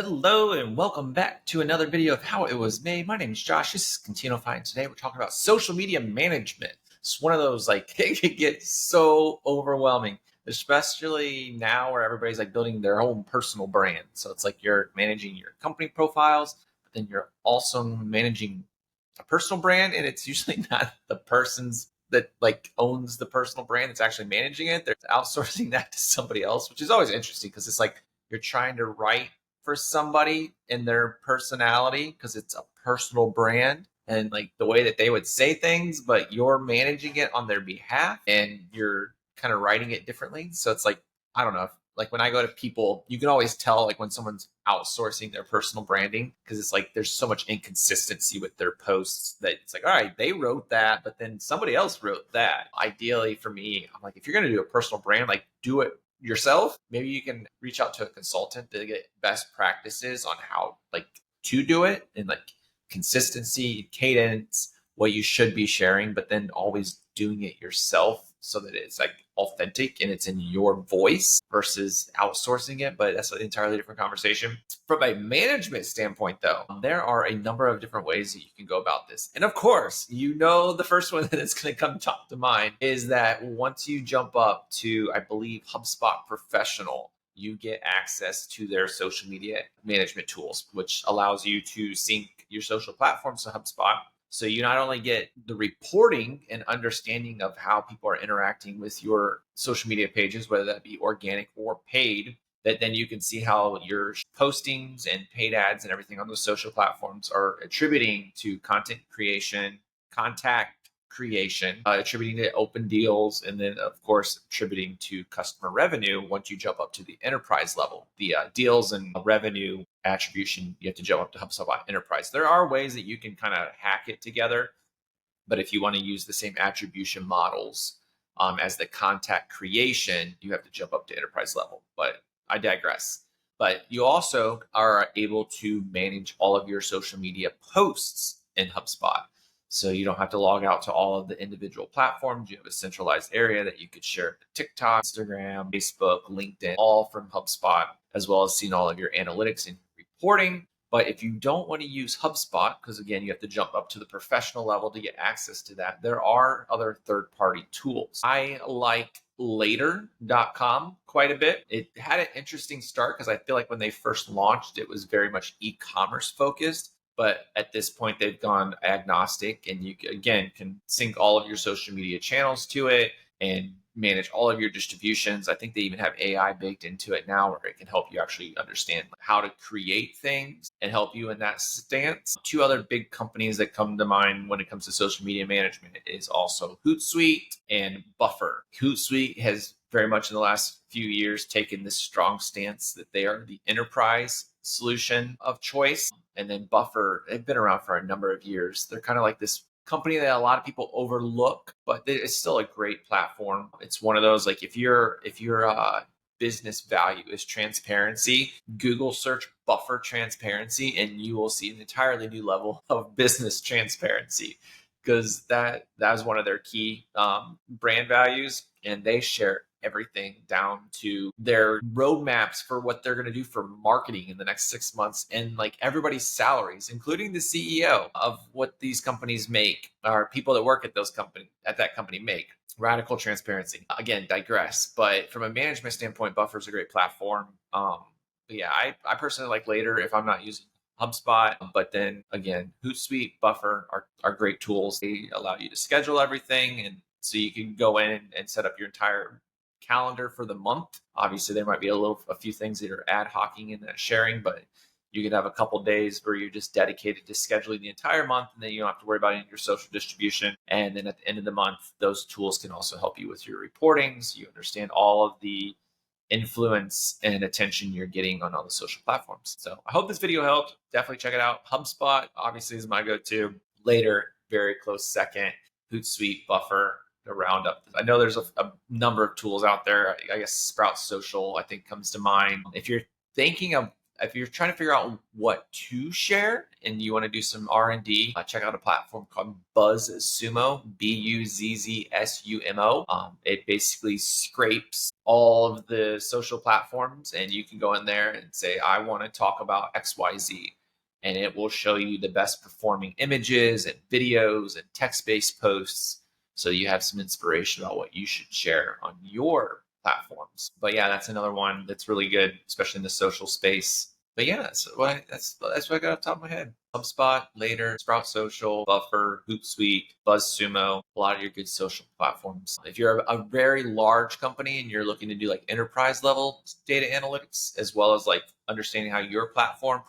Hello and welcome back to another video of how it was made. My name is Josh. This is Contineofy, and today we're talking about social media management. It's one of those it can get so overwhelming, especially now where everybody's building their own personal brand. So it's like you're managing your company profiles, but then you're also managing a personal brand, and it's usually not the person's that owns the personal brand that's actually managing it. They're outsourcing that to somebody else, which is always interesting because it's like you're trying to write for somebody in their personality because it's a personal brand and the way that they would say things, but you're managing it on their behalf and you're kind of writing it differently. So it's I don't know, when I go to people, you can always tell when someone's outsourcing their personal branding because it's there's so much inconsistency with their posts that it's all right, they wrote that, but then somebody else wrote that. Ideally for me, I'm if you're going to do a personal brand, do it yourself. Maybe you can reach out to a consultant to get best practices on how to do it and consistency, cadence, what you should be sharing, but then always doing it yourself so that it's authentic and it's in your voice versus outsourcing it. But that's an entirely different conversation. From a management standpoint, though, there are a number of different ways that you can go about this. And of course, the first one that is going to come top to mind is that once you jump up to, I believe, HubSpot Professional, you get access to their social media management tools, which allows you to sync your social platforms to HubSpot. So you not only get the reporting and understanding of how people are interacting with your social media pages, whether that be organic or paid, that then you can see how your postings and paid ads and everything on those social platforms are attributing to content creation, contact creation, attributing to open deals, and then of course attributing to customer revenue. Once you jump up to the enterprise level, the deals and revenue attribution, you have to jump up to HubSpot Enterprise. There are ways that you can kind of hack it together, but if you want to use the same attribution models as the contact creation, you have to jump up to enterprise level. But I digress. But you also are able to manage all of your social media posts in HubSpot. So you don't have to log out to all of the individual platforms. You have a centralized area that you could share to TikTok, Instagram, Facebook, LinkedIn, all from HubSpot, as well as seeing all of your analytics and reporting. But if you don't want to use HubSpot, because again, you have to jump up to the professional level to get access to that, there are other third-party tools. I like later.com quite a bit. It had an interesting start because I feel like when they first launched, it was very much e-commerce focused. But at this point, they've gone agnostic, and you, again, can sync all of your social media channels to it and manage all of your distributions. I think they even have AI baked into it now where it can help you actually understand how to create things and help you in that stance. Two other big companies that come to mind when it comes to social media management is also Hootsuite and Buffer. Hootsuite has very much in the last few years taken this strong stance that they are the enterprise solution of choice. And then Buffer, they've been around for a number of years. They're kind of like this company that a lot of people overlook, but it's still a great platform. It's one of those, if your business value is transparency, Google search Buffer transparency, and you will see an entirely new level of business transparency because that is one of their key brand values, and they share everything down to their roadmaps for what they're going to do for marketing in the next 6 months and everybody's salaries, including the CEO of what these companies make or people that work at that company make. Radical transparency. Again, digress. But from a management standpoint, Buffer's a great platform. But yeah, I personally like Later if I'm not using HubSpot. But then again, Hootsuite, Buffer are great tools. They allow you to schedule everything, and so you can go in and set up your entire calendar for the month. Obviously, there might be a few things that are ad hocing and sharing, but you could have a couple days where you're just dedicated to scheduling the entire month, and then you don't have to worry about any of your social distribution. And then at the end of the month, those tools can also help you with your reportings. You understand all of the influence and attention you're getting on all the social platforms. So I hope this video helped. Definitely check it out. HubSpot obviously is my go-to. Later, very close second. Hootsuite, Buffer, a roundup. I know there's a number of tools out there. I guess Sprout Social, I think, comes to mind. If you're trying to figure out what to share and you want to do some R&D, check out a platform called BuzzSumo, BuzzSumo. It basically scrapes all of the social platforms, and you can go in there and say, I want to talk about XYZ. And it will show you the best performing images and videos and text-based posts. So you have some inspiration about what you should share on your platforms. But yeah, that's another one that's really good, especially in the social space. But yeah, that's what I got off the top of my head. HubSpot, Later, Sprout Social, Buffer, Hootsuite, BuzzSumo, a lot of your good social platforms. If you're a very large company and you're looking to do like enterprise level data analytics, as well as like understanding how your platform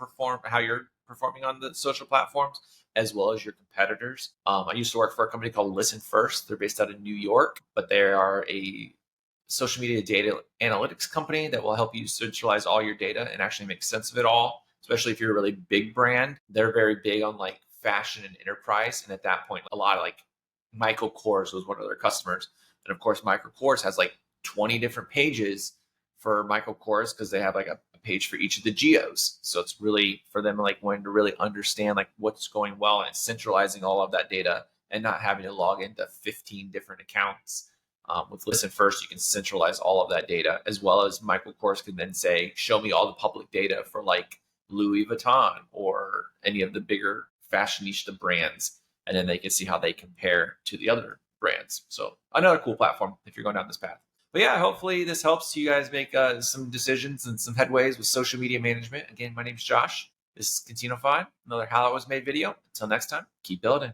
how you're performing on the social platforms, as well as your competitors. I used to work for a company called Listen First. They're based out of New York, but they are a social media data analytics company that will help you centralize all your data and actually make sense of it all, especially if you're a really big brand. They're very big on like fashion and enterprise. And at that point, a lot of like Michael Kors was one of their customers. And of course, Michael Kors has like 20 different pages for Michael Kors because they have like a page for each of the geos. So it's really for them like wanting to really understand like what's going well and centralizing all of that data and not having to log into 15 different accounts. With Listen First, you can centralize all of that data, as well as Michael Kors can then say, show me all the public data for like Louis Vuitton or any of the bigger fashionista brands. And then they can see how they compare to the other brands. So another cool platform if you're going down this path. But yeah, hopefully this helps you guys make some decisions and some headways with social media management. Again, my name is Josh. This is Contineofy, another How It Was Made video. Until next time, keep building.